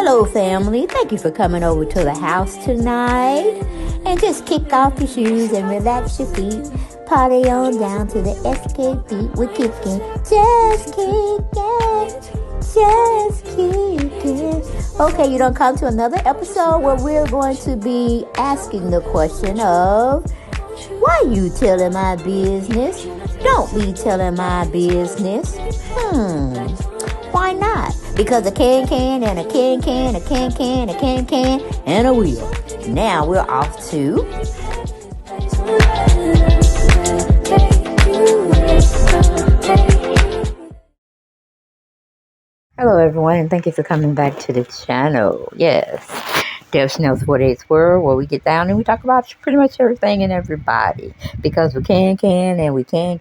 Hello, family. Thank you for coming over to the house tonight. And just kick off your shoes and relax your feet. Party on down to the SK beat. We're kicking. Just kicking. Just kicking. Okay, you don't come to another episode where we're going to be asking the question of, why you telling my business? Don't be telling my business. Why not? Because a can and a can, a can, and a wheel. Now we're off to... Hello everyone, and thank you for coming back to the channel. Yes, Deb Snell's 48th World, where we get down and we talk about pretty much everything and everybody. Because we can, and we can,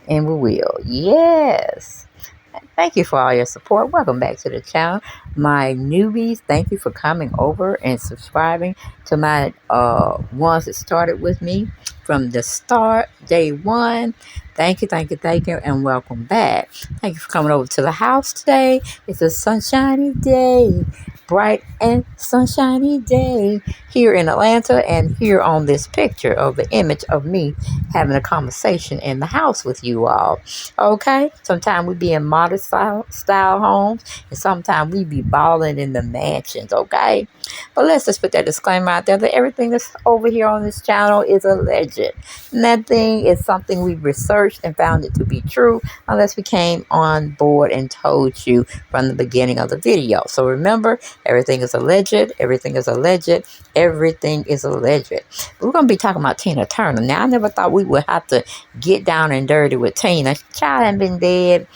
and we will. Yes. Thank you for all your support. Welcome back to the channel. My newbies, thank you for coming over and subscribing to my ones that started with me from the start, day one. Thank you, and welcome back. Thank you for coming over to the house today. It's a sunshiny day, bright and sunshiny day here in Atlanta, and here on this picture of the image of me having a conversation in the house with you all. Okay? Sometimes we be in modest style homes, and sometimes we be balling in the mansions, okay? But let's just put that disclaimer out there that everything that's over here on this channel is alleged. Nothing is something we researched and found it to be true unless we came on board and told you from the beginning of the video. So remember, everything is alleged. Everything is alleged. Everything is alleged. We're going to be talking about TinaTurner. Now, I never thought we would have to get down and dirty with Tina. Child had been dead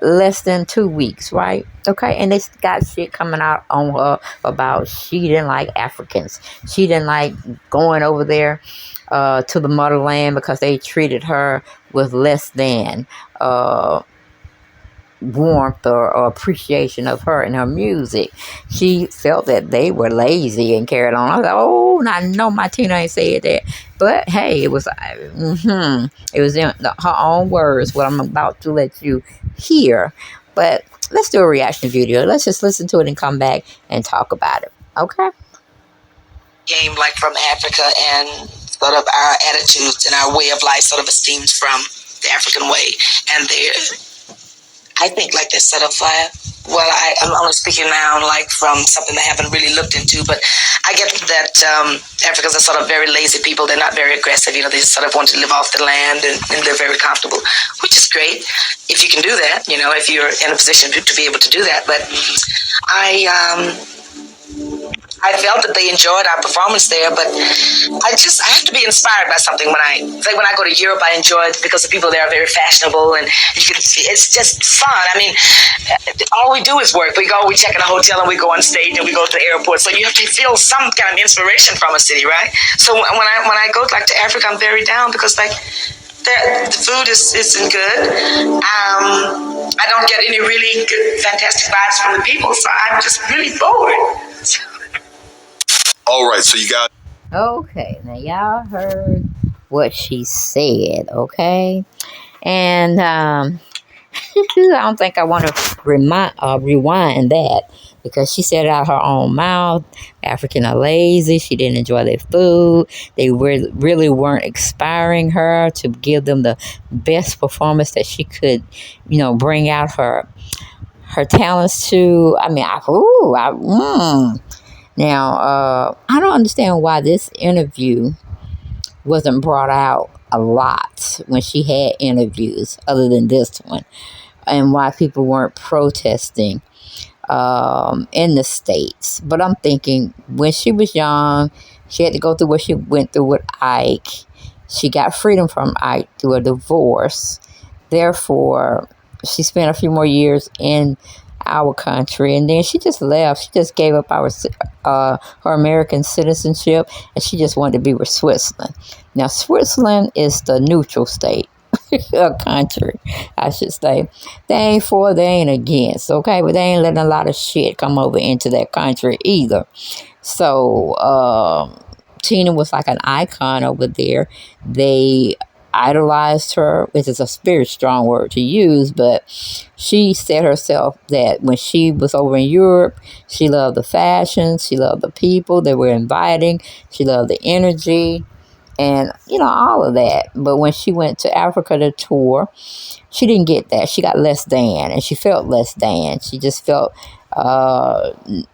less than 2 weeks, right? Okay, and they got shit coming out on her about she didn't like Africans. She didn't like going over there to the motherland because they treated her with less than warmth or appreciation of her and her music. She felt that they were lazy and carried on. I was like, oh, I know my Tina ain't said that, but hey, it was it was in her own words, what I'm about to let you hear. But let's do a reaction video. Let's just listen to it and come back and talk about it. Okay? Came like from Africa, and sort of our attitudes and our way of life sort of stems from the African way. And I think like this sort of, I'm only speaking now like from something I haven't really looked into, but I get that Africans are sort of very lazy people. They're not very aggressive. You know, they just sort of want to live off the land and live very comfortable, which is great if you can do that, you know, if you're in a position to be able to do that. But I felt that they enjoyed our performance there, but I have to be inspired by something when I go to Europe. I enjoy it because the people there are very fashionable, and you can see it's just fun. I mean, all we do is work. We check in a hotel, and we go on stage, and we go to the airport. So you have to feel some kind of inspiration from a city, right? So when I go like to Africa, I'm very down because like the food isn't good. I don't get any really good, fantastic vibes from the people, so I'm just really bored. All right, so you got... Okay, now y'all heard what she said, okay? And I don't think I want to rewind that, because she said it out her own mouth. African are lazy. She didn't enjoy their food. They really weren't inspiring her to give them the best performance that she could, you know, bring out her talents to. I mean, Now, I don't understand why this interview wasn't brought out a lot when she had interviews other than this one, and why people weren't protesting in the States. But I'm thinking, when she was young, she had to go through what she went through with Ike. She got freedom from Ike through a divorce. Therefore, she spent a few more years in our country, and then she just left. She just gave up her American citizenship, and she just wanted to be with Switzerland. Now, Switzerland is the neutral state, a country, I should say. They ain't for, they ain't against, okay? But they ain't letting a lot of shit come over into that country either. So, Tina was like an icon over there. They idolized her, which is a very strong word to use, but she said herself that when she was over in Europe, she loved the fashion, she loved the people they were inviting, she loved the energy, and, you know, all of that. But when she went to Africa to tour, she didn't get that. She got less than, and she felt less than. She just felt the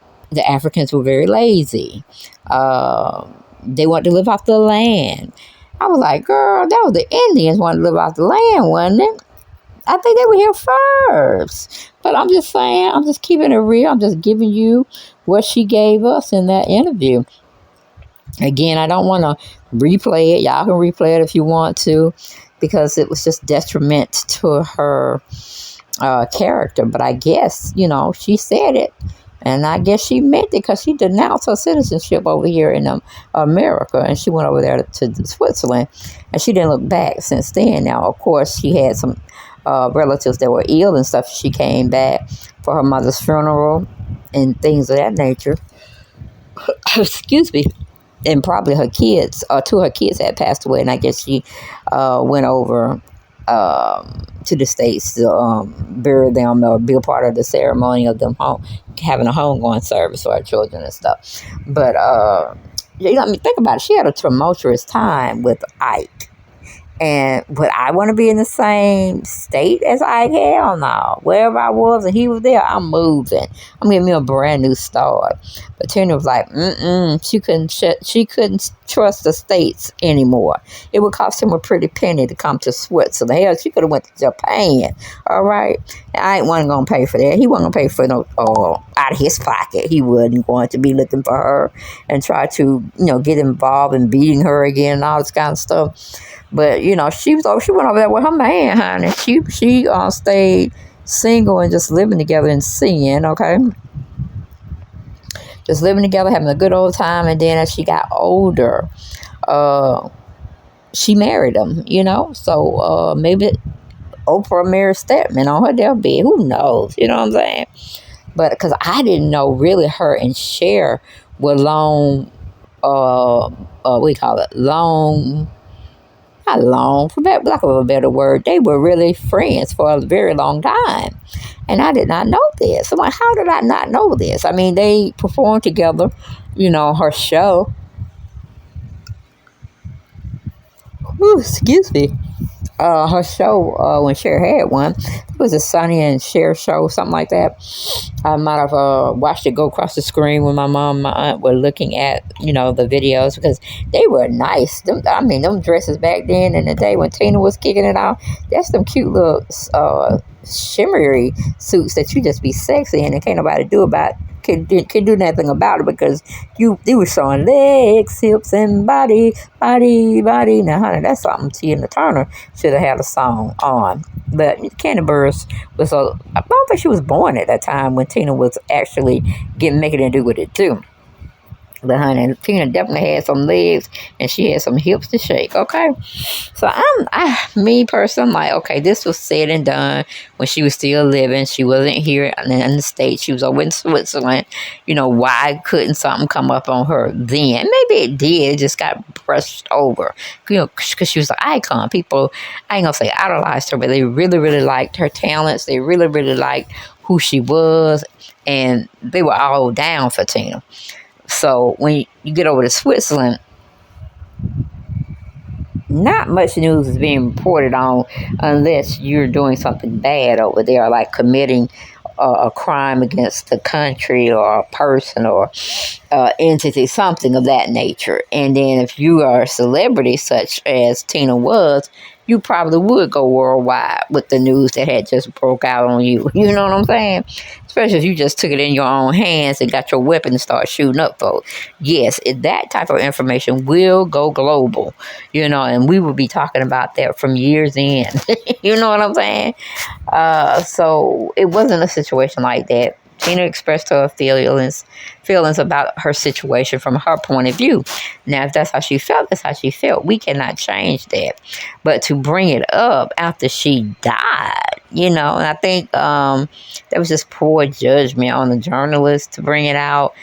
Africans were very lazy. They wanted to live off the land. I was like, girl, that was the Indians wanted to live off the land, wasn't it? I think they were here first. But I'm just saying, I'm just keeping it real. I'm just giving you what she gave us in that interview. Again, I don't want to replay it. Y'all can replay it if you want to, because it was just detriment to her character. But I guess, you know, she said it. And I guess she meant it, because she denounced her citizenship over here in America. And she went over there to Switzerland. And she didn't look back since then. Now, of course, she had some relatives that were ill and stuff. She came back for her mother's funeral and things of that nature. Excuse me. And probably her kids, or two of her kids had passed away. And I guess she went over to the States to bury them, or be a part of the ceremony of them having a homegoing service for her children and stuff. But, you know, I mean, think about it. She had a tumultuous time with Ike. And would I want to be in the same state as Ike? Hell no. Wherever I was and he was there, I'm moving. I'm giving me a brand new start. But Tina was like, she couldn't trust the States anymore. It would cost him a pretty penny to come to Switzerland. Hell, she could have went to Japan. All right. I ain't wasn't gonna pay for that. He wasn't gonna pay for no out of his pocket. He wasn't going to be looking for her and try to, you know, get involved in beating her again and all this kind of stuff. But, you know, she went over there with her man, honey. She stayed single and just living together in sin, okay? Just living together, having a good old time. And then as she got older, she married him, you know? So maybe Oprah married Stedman on her deathbed. Who knows? You know what I'm saying? But because I didn't know really her and Cher were long, not long, for lack of a better word, they were really friends for a very long time. And I did not know this. I'm like, how did I not know this? I mean, they performed together, you know, her show. Ooh, excuse me. Her show, when Cher had one, it was a Sonny and Cher show, something like that. I might have watched it go across the screen when my mom and my aunt were looking at, you know, the videos, because they were nice. Them dresses back then in the day when Tina was kicking it off, that's them cute little shimmery suits that you just be sexy in, and can't nobody can do nothing about it, because you were showing legs, hips, and body. Now, honey, that's something TinaTurner should have had a song on. But Candy Burris I don't think she was born at that time when Tina was actually making it do what it do. But honey, Tina definitely had some legs and she had some hips to shake, okay? So me personally, I'm like, okay, this was said and done when she was still living. She wasn't here in the States. She was over in Switzerland. You know, why couldn't something come up on her then? Maybe it did. It just got brushed over. You know, because she was an icon. People, I ain't gonna say idolized her, but they really, really liked her talents. They really, really liked who she was. And they were all down for Tina. So when you get over to Switzerland, not much news is being reported on unless you're doing something bad over there, like committing a crime against the country or a person or entity, something of that nature. And then if you are a celebrity such as Tina was, you probably would go worldwide with the news that had just broke out on you. You know what I'm saying? Especially if you just took it in your own hands and got your weapon and start shooting up folks. Yes, that type of information will go global, you know, and we will be talking about that from years in. You know what I'm saying? So it wasn't a situation like that. Tina expressed her feelings about her situation from her point of view. Now, if that's how she felt, that's how she felt. We cannot change that. But to bring it up after she died, you know, and I think that was just poor judgment on the journalist to bring it out.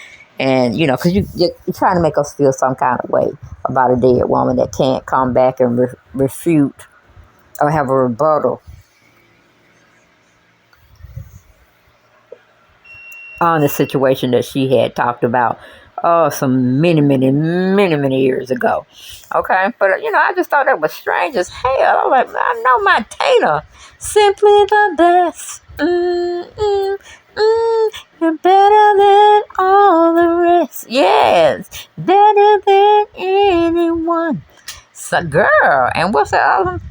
And, you know, because you're trying to make us feel some kind of way about a dead woman that can't come back and refute or have a rebuttal on the situation that she had talked about some many years ago. Okay, but you know, I just thought that was strange as hell. I was like, I know my Tina, simply the best. You're better than all the rest. Yes, better than anyone. So, girl, and what's the other one?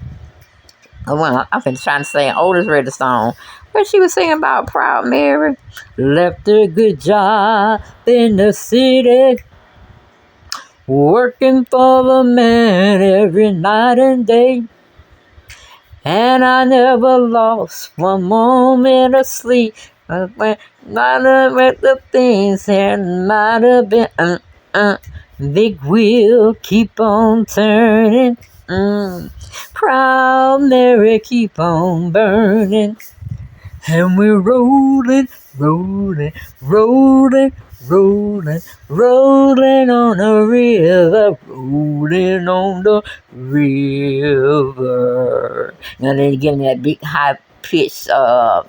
Well, I've been trying to say an Otis read the song, but she was singing about Proud Mary. Left a good job in the city, working for the man every night and day. And I never lost one moment of sleep. Might have read the things and might have been big wheel keep on turning. Proud Mary keep on burning. And we're rolling, rolling, rolling, rolling, rolling on the river, rolling on the river. Now then getting that big high pitched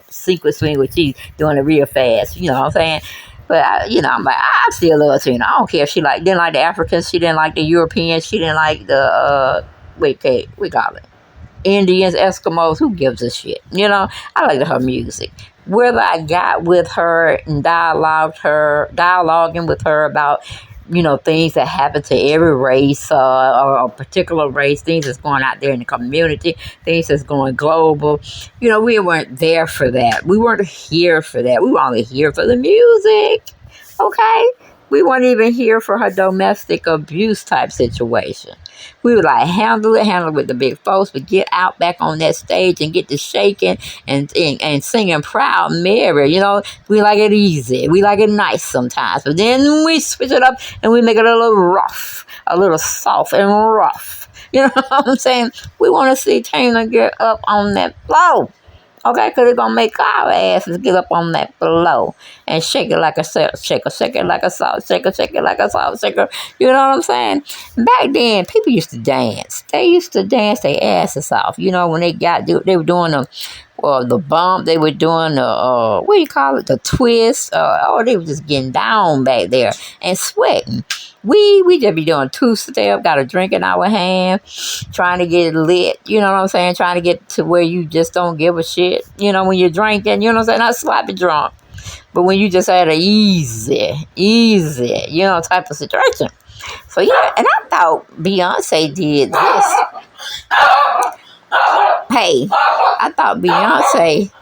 sequence swing with she's doing it real fast, you know what I'm saying? But you know, I'm like, I still love Tina. I don't care if she didn't like the Africans, she didn't like the Europeans, she didn't like the we call it Indians, Eskimos, who gives a shit? You know, I like her music. Whether I got with her and dialoguing with her about, you know, things that happen to every race or a particular race, things that's going out there in the community, things that's going global. You know, we weren't there for that. We weren't here for that. We were only here for the music. Okay? We weren't even here for her domestic abuse type situation. We would like handle it with the big folks, but get out back on that stage and get to shaking and singing Proud Mary. You know, we like it easy. We like it nice sometimes. But then we switch it up and we make it a little rough, a little soft and rough. You know what I'm saying? We want to see Tina get up on that floor. Okay, because it's going to make our asses get up on that floor and shake it like a salt shaker, shake it like a salt shaker, shake it like a salt shaker. You know what I'm saying? Back then, people used to dance. They used to dance their asses off. You know, when they were doing the bump, they were doing the, what do you call it, the twist. They were just getting down back there and sweating. We just be doing two-step, got a drink in our hand, trying to get lit, you know what I'm saying? Trying to get to where you just don't give a shit, you know, when you're drinking, you know what I'm saying? Not sloppy drunk, but when you just had a easy, you know, type of situation. So, yeah, and I thought Beyonce did this. Hey, I thought Beyonce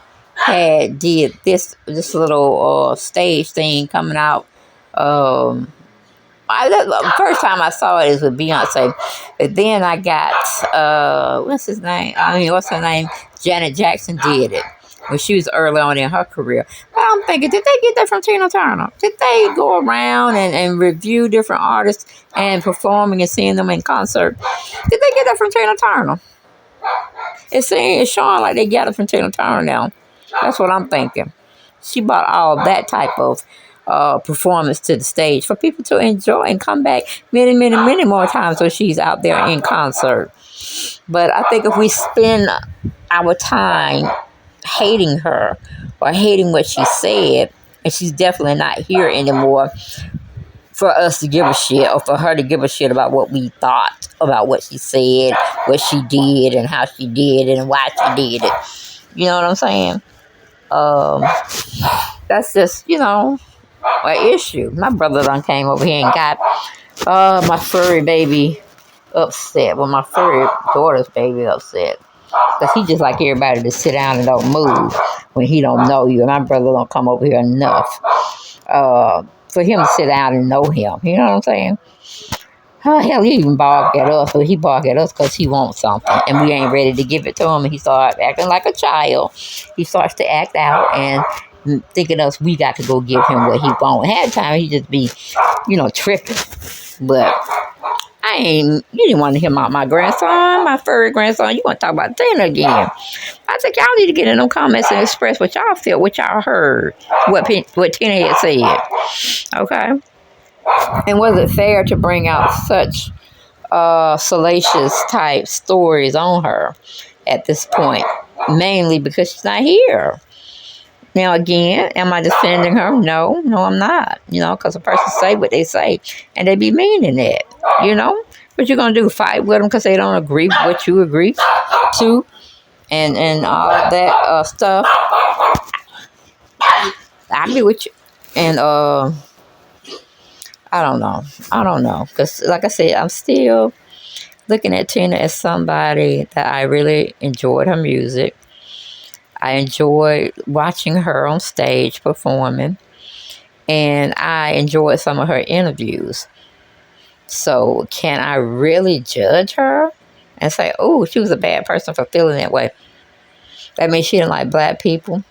did this little stage thing coming out. The first time I saw it is with Beyonce, but then I got what's her name? Janet Jackson did it when she was early on in her career. But I'm thinking, did they get that from TinaTurner? Did they go around and review different artists and performing and seeing them in concert? Did they get that from TinaTurner? It's showing like they got it from TinaTurner now. That's what I'm thinking. She brought all that type of performance to the stage for people to enjoy and come back many more times when she's out there in concert. But I think if we spend our time hating her or hating what she said, and she's definitely not here anymore for us to give a shit or for her to give a shit about what we thought about what she said, what she did, and how she did it and why she did it. You know what I'm saying? That's just, you know, an issue. My brother done came over here and got my furry baby upset. Well, my furry daughter's baby upset. Because he just like everybody to sit down and don't move when he don't know you. And my brother don't come over here enough for him to sit down and know him. You know what I'm saying? Oh, hell, he even barked at us. So he barked at us because he wants something. And we ain't ready to give it to him. And he started acting like a child. He starts to act out and thinking us we got to go give him what he wants. Half the time he just be, you know, tripping. But you didn't want to hear about my grandson, my furry grandson. You want to talk about Tina again. I think y'all need to get in them comments and express what y'all feel, what y'all heard, what Tina had said. Okay? And was it fair to bring out such salacious type stories on her at this point? Mainly because she's not here. Now, again, am I defending her? No, I'm not. Because a person say what they say, and they be meaning it. What you gonna do? Fight with them because they don't agree with what you agree to, and all of that stuff. I be with you, and I don't know, because like I said, I'm still looking at Tina as somebody that I really enjoyed her music. I enjoyed watching her on stage performing, and I enjoyed some of her interviews. So can I really judge her and say, oh, she was a bad person for feeling that way? That means she didn't like black people.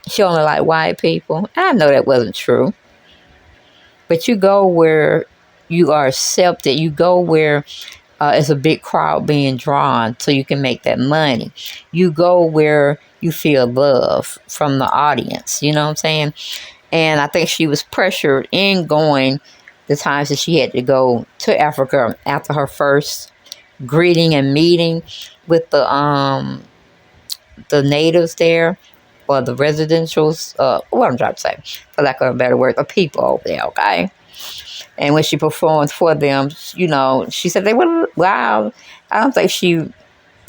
She only liked white people. I know that wasn't true. But you go where you are accepted. You go where it's a big crowd being drawn so you can make that money. You go where you feel love from the audience. You know what I'm saying? And I think she was pressured in going the times that she had to go to Africa after her first greeting and meeting with the natives there, or the residentials, what I'm trying to say, for lack of a better word, the people over there, okay? And when she performed for them, she said they were, wow. I don't think she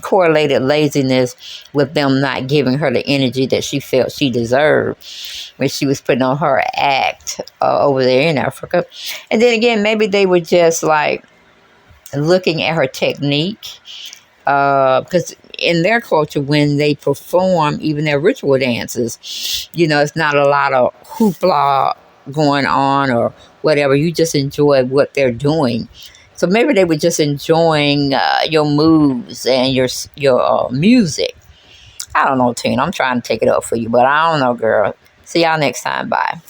correlated laziness with them not giving her the energy that she felt she deserved when she was putting on her act over there in Africa. And then again, maybe they were just like looking at her technique, because in their culture, when they perform even their ritual dances, it's not a lot of hoopla going on or whatever. You just enjoy what they're doing. So maybe they were just enjoying your moves and your music. I don't know, Tina. I'm trying to take it up for you, but I don't know, girl. See y'all next time. Bye.